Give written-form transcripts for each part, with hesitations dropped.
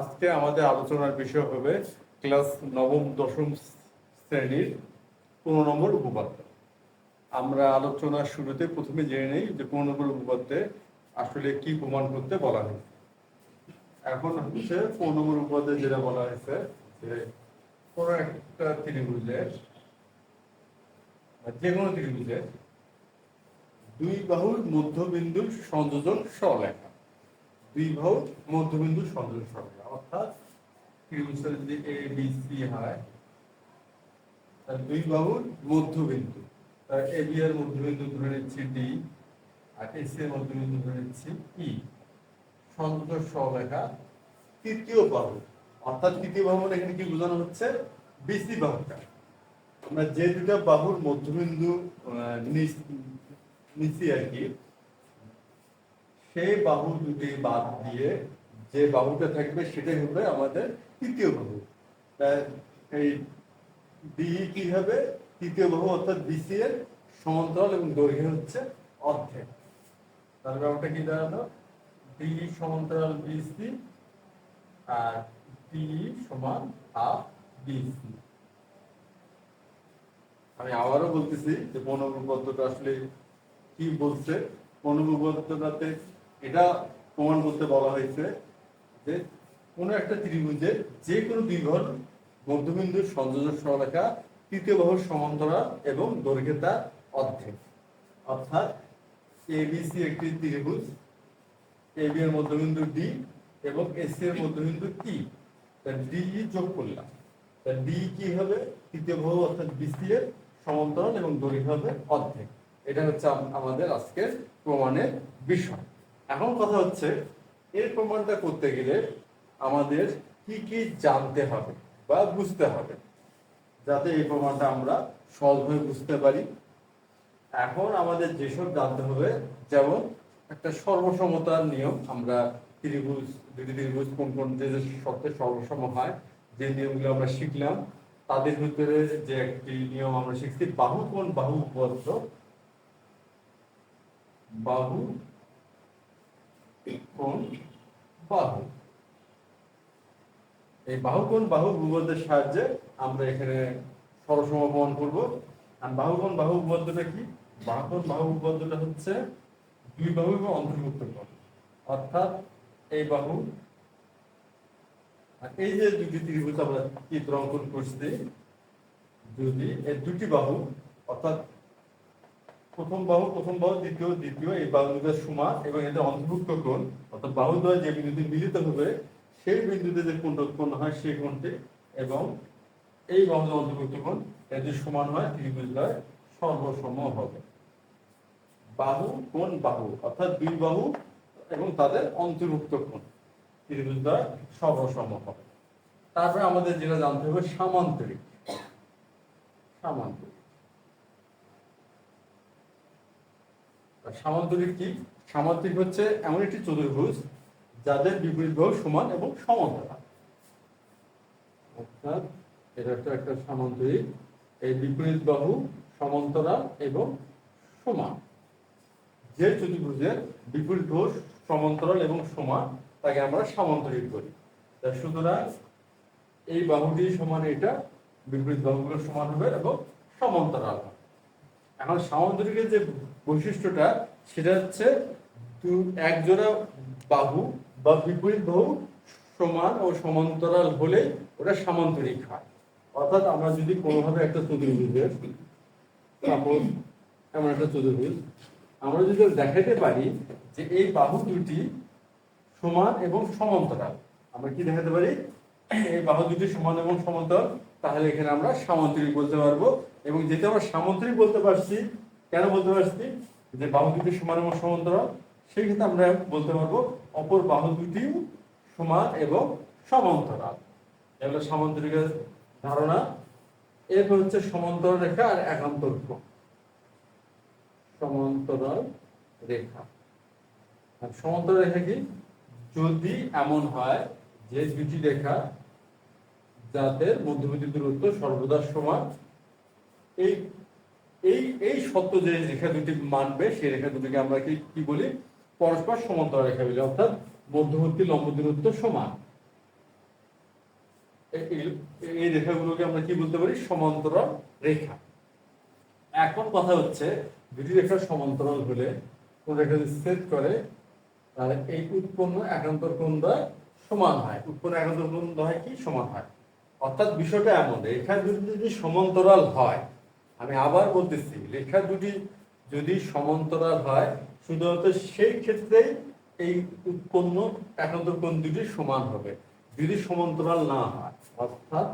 আজকে আমাদের আলোচনার বিষয় হবে ক্লাস নবম দশম শ্রেণীর 15 নম্বর উপপাদ্য। আমরা আলোচনার শুরুতে প্রথমে জেনে নেই যে 15 নম্বর উপপাদ্যে আসলে কি প্রমাণ করতে বলা হয়েছে। এখন হচ্ছে 15 নম্বর উপপাদ্যে যেটা বলা হয়েছে যে কোনো একটা ত্রিভুজের যে কোনো ত্রিভুজের দুই বাহুর মধ্যবিন্দুর সংযোজন সরলরেখা। দুই বাহুর মধ্যবিন্দুর সংযোজন সরলরেখা অর্থাৎ ত্রিভুজটা যদি এ বি সি হয়, তার দুই বাহুর মধ্যবিন্দু, তার এ বি এর মধ্যবিন্দু ধরে নিচ্ছি ডি, আর এসি এর মধ্যবিন্দু ধরে নিচ্ছি ই, সংযোজক সরলরেখা তৃতীয় বাহু। অর্থাৎ তৃতীয় বাহু মানে এখানে কি বোঝানো হচ্ছে? বিসি বাহুটা। আমরা যে দুটা বাহুর মধ্যবিন্দু নিচ্ছি আর কি, সেই বাহু দুটি বাদ দিয়ে যে বাহুটা থাকবে সেটাই হবে আমাদের তৃতীয় বাহু। তাই এই ডি কি হবে? তৃতীয় বাহু অর্থাৎ বিসি এর সমান্তরাল এবং দৈর্ঘ্য হচ্ছে অর্ধেক। তাহলে ব্যাপারটা কি দাঁড়ালো? ডি সমান্তরাল বিসি আর ডি সমান হাফ বিসি। আমি আবারও বলতেছি যে অনুপপাদ্যটা আসলে কি বলছে। অনুপপাদ্যটাতে এটা প্রমাণ করতে বলা হয়েছে যে কোনো একটা ত্রিভুজের যে কোনো দুই বাহুর মধ্যবিন্দুর সংযোজক সরলরেখা তৃতীয় বাহুর সমান্তরাল এবং দৈর্ঘ্য তার অর্ধেক। অর্থাৎ এবিসি একটি ত্রিভুজ, এবি এর মধ্যবিন্দু ডি এবং এসি এর মধ্যবিন্দু ই, ডি যোগ করলাম, ডি কি হবে? তৃতীয় বাহু অর্থাৎ বিসি এর সমান্তরাল এবং দৈর্ঘ্য হবে অর্ধেক। এটা হচ্ছে আমাদের আজকের প্রমাণের বিষয়। এখন কথা হচ্ছে এর প্রমাণটা করতে গেলে আমাদের কি কি জানতে হবে বা বুঝতে হবে, যাতে এই প্রমাণটা আমরা সহজভাবে বুঝতে পারি। এখন আমাদের যেসব জানতে হবে, যেমন একটা সর্বসমতার নিয়ম। আমরা ত্রিভুজ, দুটি ত্রিভুজ কোন কোন যে শর্তে সর্বসম হয়, যে নিয়মগুলো আমরা শিখলাম, তাদের ভিতরে যে একটি নিয়ম আমরা শিখছি, বাহু কোণ বাহু উপপাদ্য। বাহু কোণ বাহু, এই বাহু কোণ বাহু উপপাদ্যের সাহায্যে আমরা এখানে সরসম প্রমাণ করব। আর বাহু কোণ বাহু উপপাদ্যটা কি? বাহু কোণ বাহু উপপাদ্যটা হচ্ছে দুই বাহু এবং অন্তর্ভুক্ত কোণ। অর্থাৎ এই বাহু আর এই যে দুটি ত্রিভুজ আমরা চিত্র অঙ্কন করছি, যদি এই দুটি বাহু অর্থাৎ প্রথম বাহু দ্বিতীয় এই বাহু দুটোর সমান এবং এদের অন্তর্ভুক্ত কোণ অর্থাৎ বাহু দ্বয় যে বিন্দুতে মিলিত হবে সেই বিন্দুতে যে কোণটা উৎপন্ন হয় সেই কোণটি এবং এই বাহু অন্তর্ভুক্ত কোণ এদের সমান হয়, ত্রিভুজদ্বয় সর্বসম হবে। বাহু কোণ বাহু অর্থাৎ দুই বাহু এবং তাদের অন্তর্ভুক্ত কোণ ত্রিভুজদ্বয় সর্বসম হবে। তারপরে আমাদের যেটা জানতে হবে সামান্তরিক। সামান্তরিক সামান্তরিক কি? সামান্তরিক হচ্ছে এমন একটি চতুর্ভুজ যাদের বিপরীত বাহু সমান এবং সমান্তরাল। অর্থাৎ এটা একটা সামান্তরিক, এই বিপরীত বাহু সমান্তরাল এবং সমান। যে চতুর্ভুজের বিপরীত বাহু সমান্তরাল এবং সমান তাকে আমরা সামান্তরিক বলি। সুতরাং এই বাহুটি সমান, এটা বিপরীত বাহুগুলো সমান হবে এবং সমান্তরাল হবে। এখন সামান্তরিকের যে বৈশিষ্ট্যটা সেটা হচ্ছে এক জোড়া বাহু বা বিপরীত বাহু সমান ও সমান্তরাল হলে ওটা সামান্তরিক হয়। অর্থাৎ আমরা যদি কোনোভাবে একটা চতুর্ভুজের, সাপোজ এমন একটা চতুর্ভুজ, আমরা যদি দেখাতে পারি যে এই বাহু দুটি সমান এবং সমান্তরাল, আমরা কি দেখাতে পারি? এই বাহু দুটি সমান এবং সমান্তরাল, তাহলে এখানে আমরা সামান্তরিক বলতে পারবো। এবং যেটা আমরা সামান্তরিক বলতে পারছি, কেন বলতে পারছি যে বাহু দুটি সমান এবং সমান্তরাল, সেই ক্ষেত্রে আমরা বলতে পারবো অপর বাহু দুটি সমান এবং সমান্তরাল। এগুলো সামান্তরিকের ধারণা। এরপর হচ্ছে সমান্তরাল রেখা আর একান্তর কোণ। সমান্তরাল রেখা আর সমান্তরাল রেখা কি? যদি এমন হয় যে দুটি রেখা যাদের মধ্যবর্তী দূরত্ব সর্বদা সমান, এই এই এই সত্য যে রেখা দুটি মানবে সেই রেখা দুটিকে আমরা কি বলি? পরস্পর সমান্তরাল রেখা বলি। অর্থাৎ মধ্যবর্তী লম্ব দূরত্ব সমান। এই রেখাগুলোকে আমরা কি বলতে পারি? সমান্তরাল রেখা। এখন কথা হচ্ছে, দুটি রেখা সমান্তরাল হলে কোন রেখা যদি ছেদ করে তাহলে এই উৎপন্ন একান্তর কোণ দ্বয় সমান হয়। উৎপন্ন একান্তর কোণ দ্বয় কি? সমান হয়। অর্থাৎ বিষয়টা এমন, রেখা দুটি যদি সমান্তরাল হয়, আমি আবার বলতেছি, রেখা দুটি যদি সমান্তরাল হয় শুধুমাত্র সেই ক্ষেত্রেই এই উৎপন্ন একান্তর কোণ দুটি সমান হবে। যদি সমান্তরাল না হয়, অর্থাৎ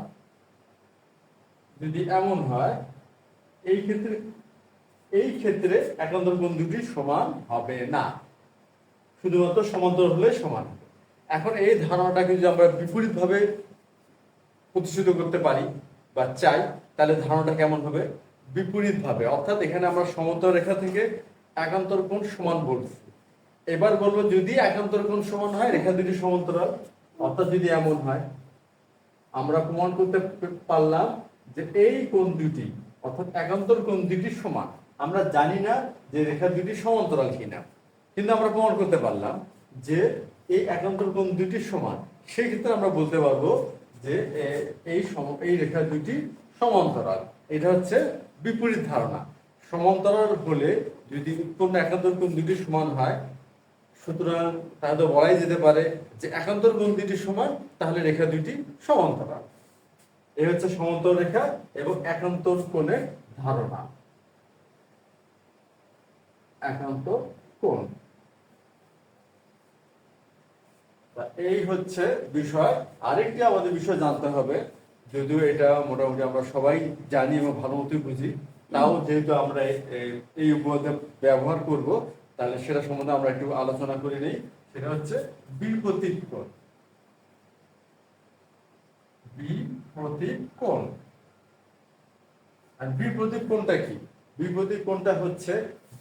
যদি এমন হয়, এই ক্ষেত্রে একান্তর কোণ দুটি সমান হবে না, শুধুমাত্র সমান্তরাল হলে সমান হবে। এখন এই ধারণাটাকে যদি আমরা বিপরীত ভাবে প্রতিষ্ঠিত করতে পারি বা চাই, তাহলে ধারণাটা কেমন হবে? বিপরীত ভাবে। অর্থাৎ এখানে আমরা সমান্তরাল রেখা থেকে একান্তর কোণ সমান বলছি, এবার বলবো যদি একান্তর কোণ সমান হয়, রেখা দুটি সমান্তরাল, অর্থাৎ যদি এমন হয়, আমরা প্রমাণ করতে পারলাম যে এই কোণ দুটি অর্থাৎ একান্তর কোণ দুটি সমান। আমরা জানি না যে রেখা দুটি সমান্তরাল কিনা, কিন্তু আমরা প্রমাণ করতে পারলাম যে এই একান্তর কোণ দুটি সমান। সেই ক্ষেত্রে আমরা বলতে পারবো যে এই রেখা দুটি সমান্তরাল। এটা হচ্ছে বিপরীত ধারণা। সমান্তরাল হলে যদি উৎপন্ন একান্তর কোণ দুটি সমান হয়, সুতরাং তাহলে বলাই যেতে পারে যে একান্তর কোণ দুটি সমান, তাহলে রেখা দুটি সমান্তরাল। এই হচ্ছে সমান্তরাল রেখা এবং একান্তর কোণের ধারণা। একান্তর কোণ, এই হচ্ছে বিষয়। আরেকটি আমাদের বিষয় জানতে হবে, যদিও এটা মোটামুটি আমরা সবাই জানি এবং ভালো মতোই বুঝি, তাও যেহেতু আমরা এই উপপাদ্য ব্যবহার করব, তাহলে সেটা সম্বন্ধে আমরা একটু আলোচনা করে নিই। সেটা হচ্ছে বিপরীত কোণ। বিপরীত কোণ, আর বিপরীত কোণটা কি? বিপরীত কোণটা হচ্ছে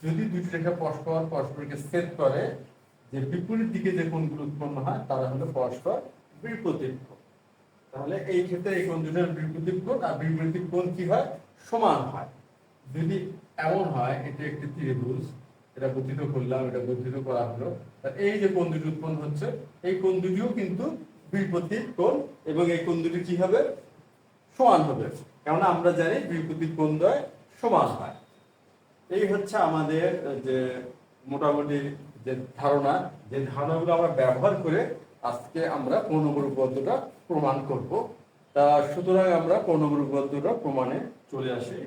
যদি দুটি রেখা পরস্পর পরস্পরকে ছেদ করে, যে বিপরীত দিকে যে কোণগুলো উৎপন্ন হয় তারা হলো পরস্পর বিপরীত কোণ। তাহলে এই ক্ষেত্রে এই কোণ দুটোর বিপরীত কোণ, আর বিপরীত কোণ কি হয়? সমান হয়। যদি এমন হয়, এটা একটি ত্রিভুজ, এটা বর্ধিত করলাম, এটা বর্ধিত করা হলো, এই যে কোণ দুটি উৎপন্ন হচ্ছে, এই কোণ দুটিও কিন্তু বিপরীত কোণ, এবং এই কোণ দুটি কি হবে? সমান হবে, কারণ আমরা জানি বিপরীত কোণ দ্বয় সমান হয়। এই হচ্ছে আমাদের যে মোটামুটি যে ধারণা, যে ধারণাগুলো আমরা ব্যবহার করে আজকে আমরা ১৫ নম্বর উপপাদ্যটা প্রমাণ করব। তা সুতরাং আমরা ১৫ নম্বর উপপাদ্যটা প্রমাণে চলে আসি।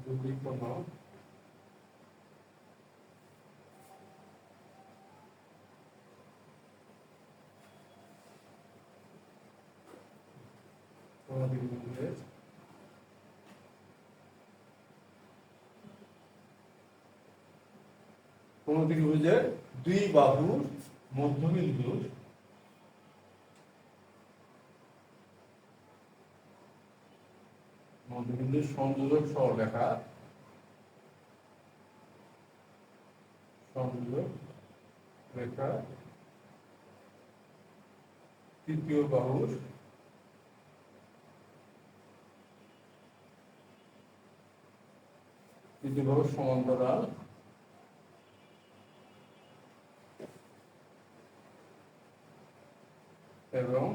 যদি কোনো ত্রিভুজের দুই বাহুর মধ্যবিন্দুর সংযোজক সরলরেখা তৃতীয় বাহুর সমান্তরাল এবং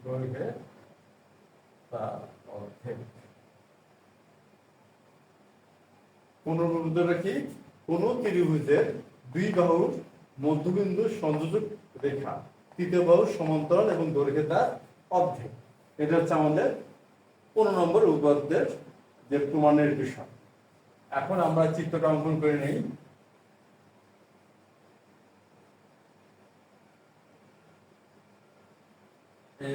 দৈর্ঘ্যে তার অর্ধেক। পুনর্বিবৃতটা কি? কোন ত্রিভুজের দুই বাহুর মধ্যবিন্দু সংযোজক রেখা তৃতীয় বাহুর সমান্তরাল এবং দৈর্ঘ্যে তার অর্ধেক। এটা হচ্ছে আমাদের ১৫ নম্বর উপপাদ্যের যে প্রমাণের বিষয়। এখন আমরা চিত্রটা অঙ্কন করে নেই। এ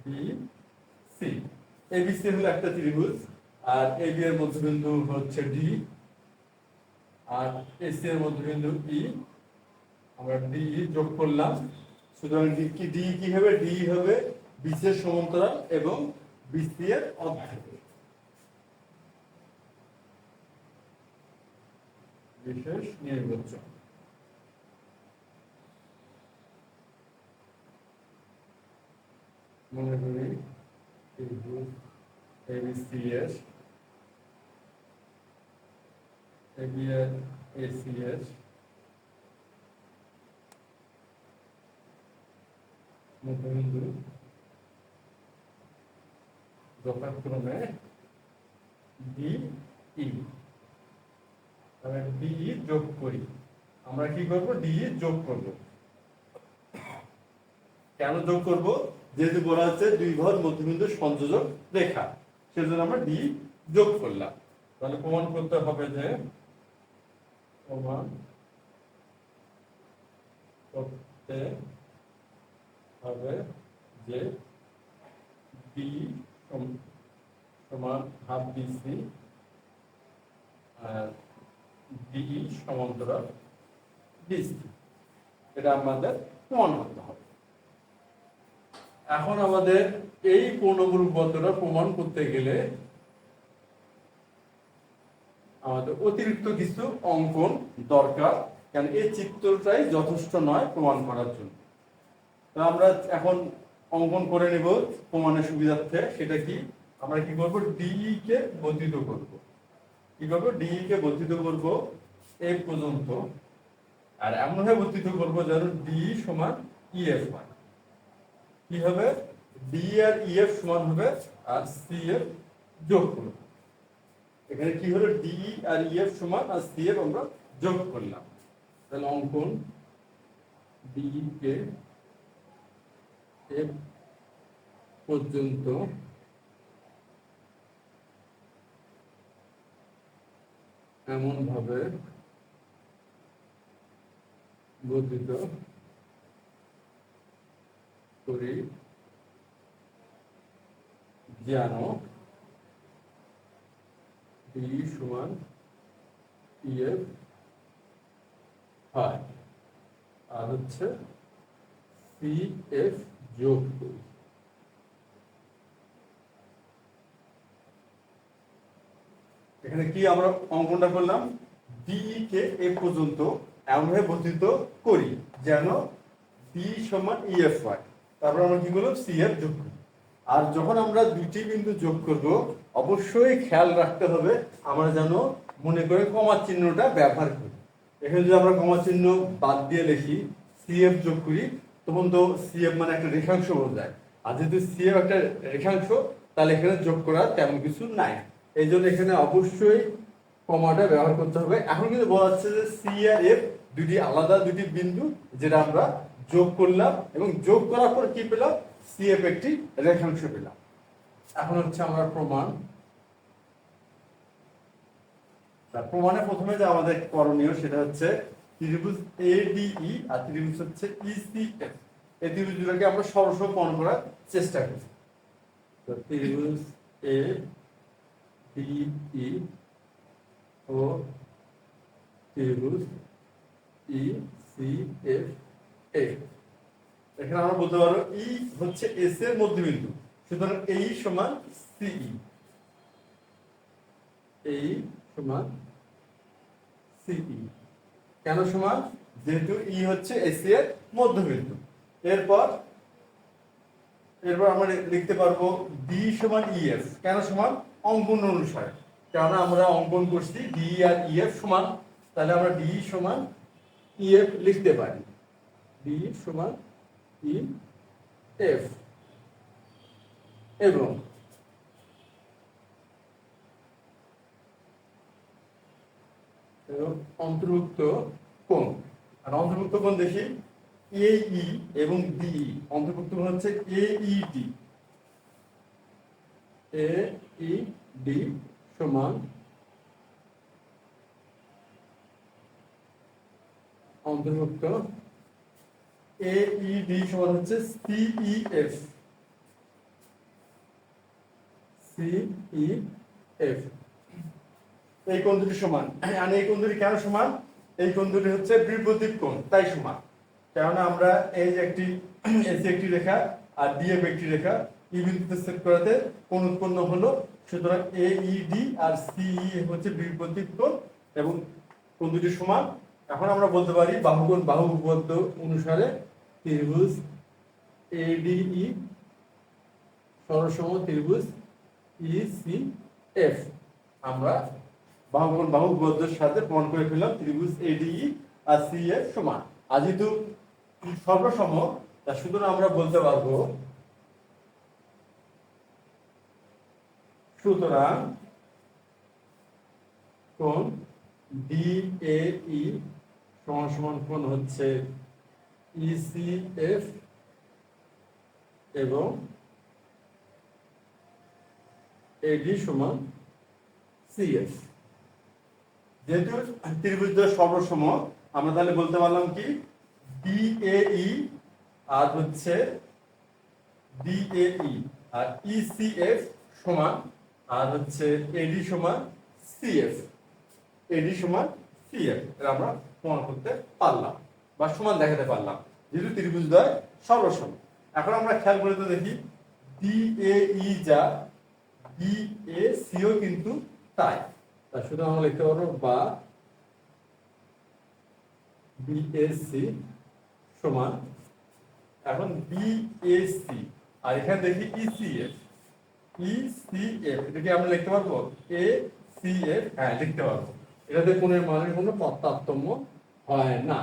বি সি, এবিসি হলো একটা ত্রিভুজ, আর এবি এর মধ্যবিন্দু হচ্ছে ডি, আর এসি এর মধ্যবিন্দু ই। আমরা ডি যোগ করলাম, সুতরাং ডি কি হবে? ডি হবে বিসি এর সমান্তরাল এবং বিসি এর অর্ধেক। বিশেষ নির্বাচন। মনে করি এবিসি এর এবি এর এসি এর মধ্যবিন্দু যথাক্রমে ডি ই। তাহলে ডি যোগ করি। আমরা কি করব? ডি যোগ করব। কেন যোগ করব? যেহেতু বলা আছে দুই ভর মধ্যবিন্দু সংযোজক রেখা, সেজন্য আমরা ডি যোগ করলাম। তাহলে প্রমাণ করতে হবে যে ডি সমান হাফ বিসি আর ডি সমান্তরাল বিসি। এটা আমাদের প্রমাণ করতে হবে। এখন আমাদের এই পূর্ণবর্গটা প্রমাণ করতে গেলে আমাদের অতিরিক্ত কিছু অঙ্কন দরকার, কারণ এই চিত্রটাই যথেষ্ট নয় প্রমাণ করার জন্য। তো আমরা এখন অঙ্কন করে নেব প্রমাণের সুবিধার্থে। সেটা কি? আমরা কি করব? ডিই কে বর্ধিত করব। কি করব? ডিই কে বর্ধিত করব এই পর্যন্ত, আর এমনভাবে বর্ধিত করব যেন ডি সমান ইএফ হয়। কি হবে? ডি আর ইএফ সমান হবে আর সি এফ যোগ করব। এখানে কি হলো? ডি আর ইএফ সমান আর সি এফ আমরা যোগ করলাম। তাহলে অঙ্কন ডি কে এফ পর্যন্ত এমন ভাবে বর্ধিত করি যেন ডি সমান ইএফ হয় আর হচ্ছে সি এফ যোগ করি। এখানে কি আমরা অঙ্কনটা করলাম? ডি কে এ পর্যন্ত এমনভাবে বর্ধিত করি যেন ডি সমান ইএফ হয়। তারপর আমরা কি করলাম? সি এফ যোগ করি। আর যখন আমরা দুটি বিন্দু যোগ করব, অবশ্যই খেয়াল রাখতে হবে আমরা যেন মনে করে কমা চিহ্নটা ব্যবহার করি। এখানে যদি আমরা কমা চিহ্ন বাদ দিয়ে লিখি সি এফ যোগ করি, তখন তো সি এফ মানে একটা রেখাংশ বোঝায়। আর যেহেতু সি এফ একটা রেখাংশ, তাহলে এখানে যোগ করার তেমন কিছু নাই। এই জন্য এখানে অবশ্যই কমাটা ব্যবহার করতে হবে। এখন কিন্তু বলা যাচ্ছে যে সি আর এফ দুটি আলাদা দুটি বিন্দু, যেটা আমরা যোগ করলাম এবং যোগ করার পর কি পেলাম? সি এফ একটি রেখাংশ পেলাম। এখন হচ্ছে আমরা প্রমাণ। প্রমাণে প্রথমে যে আমাদের করণীয় সেটা হচ্ছে ত্রিভুজ এডিই আর ত্রিভুজ হচ্ছে ইসিএফ, এই ত্রিভুজ দুটোকে আমরা সরাসরি প্রমাণ করার চেষ্টা করি। তো ত্রিভুজ এ ডিই ও ত্রিভুজ ইসিএফ এ, এখানে আমরা বলতে পারবো ই হচ্ছে এস এর মধ্যবিন্দু, সুতরাং এই সমান সিই। এই সমান সিই কেন সমান? যেহেতু ই হচ্ছে এস এর মধ্যবিন্দু। এরপর আমরা লিখতে পারবো ডি সমান ইএফ। কেন সমান? অঙ্কন অনুসারে, কারণ আমরা অঙ্কন করছি ডি আর ইএফ সমান, তাহলে আমরা ডি সমান ইএফ লিখতে পারি। ডি সমান ই এফ এবং অন্তর্ভুক্ত কোণ। আর অন্তর্ভুক্ত কোণ দেখি এই এবং ডিই। অন্তর্ভুক্ত কোণ হচ্ছে এইডি। এইডি সমান অন্তর্ভুক্ত এইডি সমান হচ্ছে সিইএফ। সিইএফ এই কোণ দুটি সমান। আর এই কোণ দুটি কেন সমান? এই কোণ দুটি হচ্ছে বিপরীত কোণ, তাই সমান। কেননা আমরা এই যে একটি এসি একটি রেখা আর ডিএফ একটি রেখা ই বিন্দুতে সেট করাতে কোণ উৎপন্ন হলো, সুতরাং এইডি আর সিই হচ্ছে বিপরীত কোণ এবং কোণ দুটি সমান। এখন আমরা বলতে পারি বাহু উপপাদ্য অনুসারে ত্রিভুজ এডিই সরলসম ত্রিভুজ ইসিএফ। আমরা বাহু উপপাদ্যের সাথে প্রমাণ করে ফেললাম ত্রিভুজ এডিই আর সিএফ সমান। আর যেহেতু সর্বসম, তা সুতরাং আমরা বলতে পারবো সুতরাং কোণ ডিএই সমান সমান কোণ হচ্ছে ইসিএফ এবং এডি সমান সিএফ। যেহেতু ত্রিভুজদ্বয় সর্বসম, আমরা তাহলে বলতে পারলাম কি ডিএই আর হচ্ছে ডিএই আর ইসিএফ সমান আর হচ্ছে এডি সমান সিএফ। এডি সমান সিএফ এটা আমরা প্রমাণ করতে পারলাম বা সমান দেখাতে পারলাম, যেহেতু ত্রিভুজদ্বয় সর্বসম। এখন আমরা খেয়াল করে তো দেখি ডিএই যা ডিএসিও কিন্তু তাই। তা শুধু আমরা লিখতে পারবো বা বিএসসি সমান, এখন বিএসসি আর এখানে দেখি ইসিএফ এটাকে আমরা লিখতে পারবো এ সি এফ। হ্যাঁ, লিখতে পারবো। এটাতে কোণের মানের কোনো তারতম্য হয় না।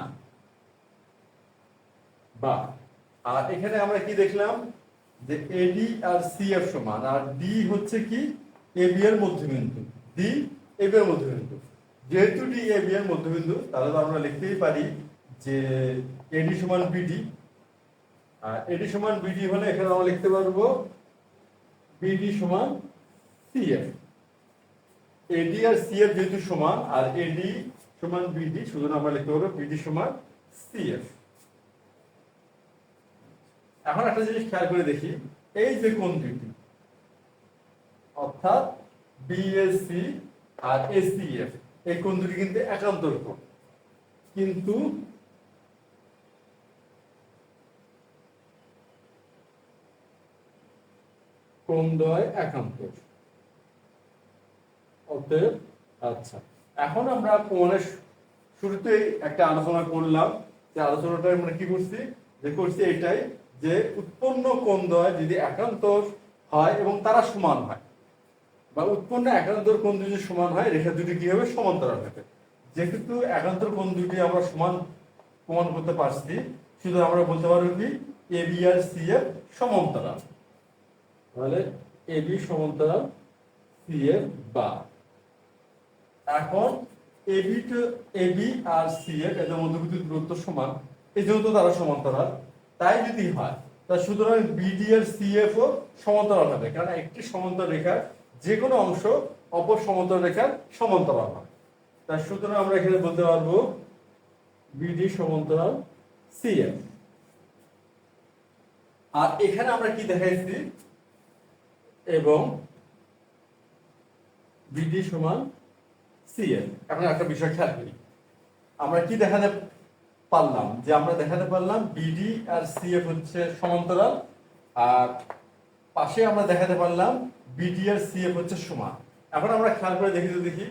বা আর এখানে আমরা কি দেখলাম যে এডি আর সিএফ সমান, আর ডি হচ্ছে কি এবি এর মধ্যবিন্দু, ডি এবি এর মধ্যবিন্দু। যেহেতু ডি এবি এর মধ্যবিন্দু, তাহলে তো আমরা লিখতেই পারি যে এডি সমান বিডি। আর এডি সমান বিডি হলে এখানে আমরা লিখতে পারবো বিডি সমান সিএফ। এডি আর সিএফ যেহেতু সমান আর এডি সমান বিডি, সুতরাং আমরা লিখতে পারবো বিডি সমান সিএফ। এখন একটা জিনিস খেয়াল করে দেখি, এই যে কোণ দুটি অর্থাৎ বিএসসি আর এসিএফ, এই কোণ দুটি কিন্তু একান্তর কোণ, কিন্তু কোণদ্বয় একান্তর। অতএব আচ্ছা, এখন আমরা প্রমাণের শুরুতেই একটা আলোচনা করলাম, যে আলোচনাটা আমরা কি করছি, যে করছি এটাই যে উৎপন্ন কোণদ্বয় যদি একান্তর হয় এবং তারা সমান হয়, বা উৎপন্ন একান্তর কোণ যদি সমান হয়, রেখা দুটি কি হবে, সমান্তরাল হবে। যেহেতু একান্তর কোণ দুটি আমরা সমান প্রমাণ করতে পারছি, শুধু আমরা বলতে পারবো কি এবি আর সিএফ সমান্তরাল। তাহলে এবি সমান্তরাল সিএফ। বা এখন এবি আর সিএফ এদের মধ্যবর্তী দূরত্ব সমান, এই জন্য তো তারা সমান্তরাল। তাই যদি হয়, তা সুতরাং বিডি আর সিএফ ও সমান্তরাল হবে, কারণ একটি সমান্তরাল রেখার যে কোনো অংশ অপর সমান্তরাল রেখার সমান্তরাল হয়। তাই সুতরাং আমরা এখানে বলতে পারবো বিডি সমান্তরাল সিএফ। আর এখানে আমরা কি দেখাইছি, এবং বিডি সমান সিএফ। এখন একটা বিষয় খেয়াল করি, আমরা কি দেখাতে পারলাম, যে আমরা দেখাতে পারলাম বিডি আর সিএফ হচ্ছে সমান্তরাল, আর পাশে আমরা দেখাতে পারলাম বিডি আর সিএফ হচ্ছে সমান। এখন আমরা খেয়াল করে দেখি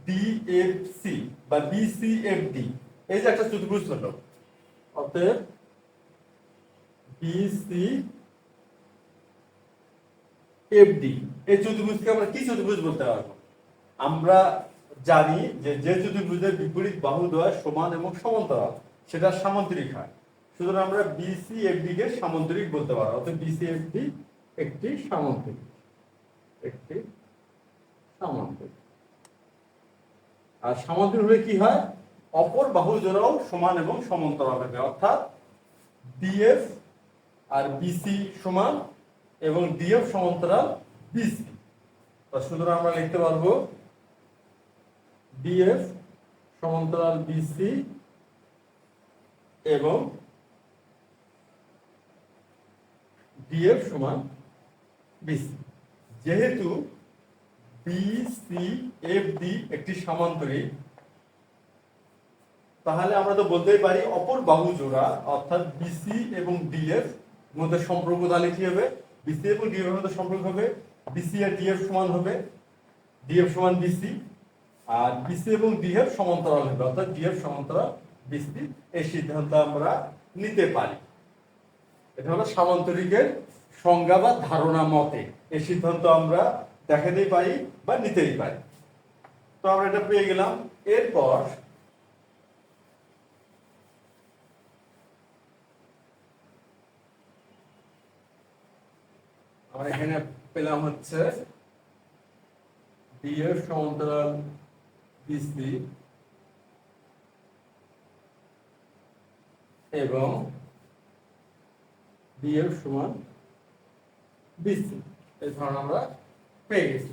বিডিএফসি বা বিসিএফডি, এই যে একটা চতুর্ভুজ হলো, অতএব বিসি এফডি, এই চতুর্ভুজকে আমরা কি চতুর্ভুজ বলতে পারবো? আমরা জানি যে যে চতুর্ভুজের বিপরীত বাহুদ্বয় সমান এবং সমান্তরাল, সেটা সামান্তরিক হয়। সুতরাং আমরা বিসিএফডি কে সামান্তরিক বলতে পারবো। অর্থাৎ বিসিএফডি একটি সামান্তরিক, একটি সামান্তরিক। আর সামান্তরিক হলে কি হয়, অপর বাহু জোড়াও সমান এবং সমান্তরাল হবে। অর্থাৎ ডিএফ আর বিসি সমান এবং ডিএফ সমান্তরাল বিসি। সুতরাং আমরা লিখতে পারবো ডিএফ সমান্তরাল বিসি এবং ডিএফ সমান বিসি। যেহেতু বিসিএফডি একটি সামান্তরিক, তাহলে আমরা তো বলতেই পারি অপর বাহু জোড়া অর্থাৎ বিসি এবং ডিএফ মধ্যে সম্পর্ক তাহলে কি হবে? বিসি এবং ডিএফ এর মধ্যে সম্পর্ক হবে বিসি আর ডিএফ সমান হবে ডিএফ সমান বিসি, আর বিসি এবং ডিএফ সমান্তরাল হবে অর্থাৎ ডিএফ সমান্তরাল বিসি। এই সিদ্ধান্ত আমরা নিতে পারি। এটা হলো সামান্তরিকের সংজ্ঞা বা ধারণা মতে এই সিদ্ধান্ত আমরা দেখাতেই পারি বা নিতেই পারি। তো আমরা এটা পেয়ে গেলাম। এরপর আমরা এখানে পেলাম হচ্ছে ডিএফ সমান্তরাল বিসি এবং ডিএফ সমান বিসি, এই ধারণা আমরা পেয়ে গেছি।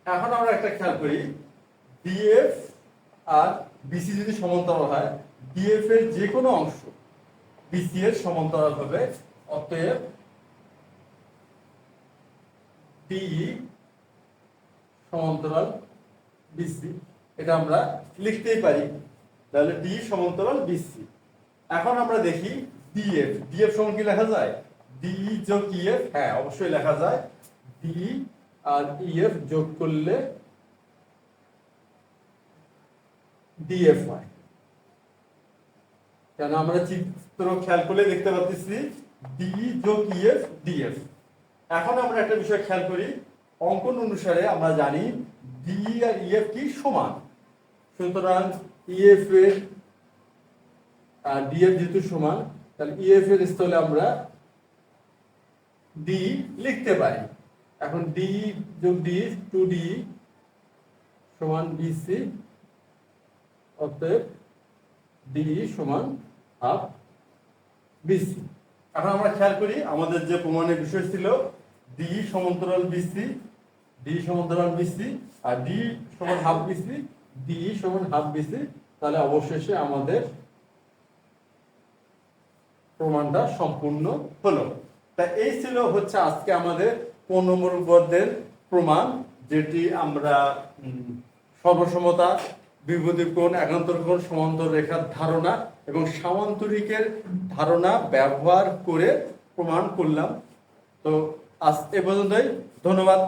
এখন আমরা একটা খেয়াল করি, ডিএফ আর বিসি যদি সমান্তরাল হয়, ডিএফ এর যে কোনো অংশ বিসি এর সমান্তরাল হবে। অতএব ডিই সমান্তরাল বিসি, এটা আমরা লিখতেই পারি। তাহলে ডি সমান্তরাল বিসি। এখন আমরা দেখি ডিএফ, ডিএফ সমান কি লেখা যায়? ডিই যোগ ইএফ, হ্যাঁ অবশ্যই লেখা যায়। ডি আর ইএফ যোগ করলে ডিএফ হয়। কেন আমরা চিত্র খেয়াল করলে দেখতে পাচ্ছি ডিই যোগ ইএফ ডিএফ। এখন আমরা একটা বিষয় খেয়াল করি, অঙ্কন অনুসারে আমরা জানি ডিই আর ইএফ কি সমান, সুতরাং ইএফ এর আর ডিএফ যেহেতু সমান, তাহলে ইএফ এর স্থলে আমরা ডি লিখতে পারি। এখন ডি যোগ ডি 2d সমান বিসি, অতএব ডি সমান হাফ বিসি। এখন আমরা খেয়াল করি আমাদের যে প্রমাণের বিষয় ছিল ডি সমান্তরাল বিসি, ডি সমান্তরাল বিসি আর ডি সমান হাফ বিসি, ডি সমান হাফ বিসি, তাহলে অবশেষে আমাদের প্রমাণটা সম্পূর্ণ হলো। তা এই ছিল হচ্ছে আজকে আমাদের 15 নম্বর গদ্যের প্রমাণ, যেটি আমরা সর্বসমতা, বিপরীত কোণ, একান্তর কোণ, সমান্তর রেখার ধারণা এবং সামান্তরিকের ধারণা ব্যবহার করে প্রমাণ করলাম। তো আজ এ পর্যন্তই, ধন্যবাদ।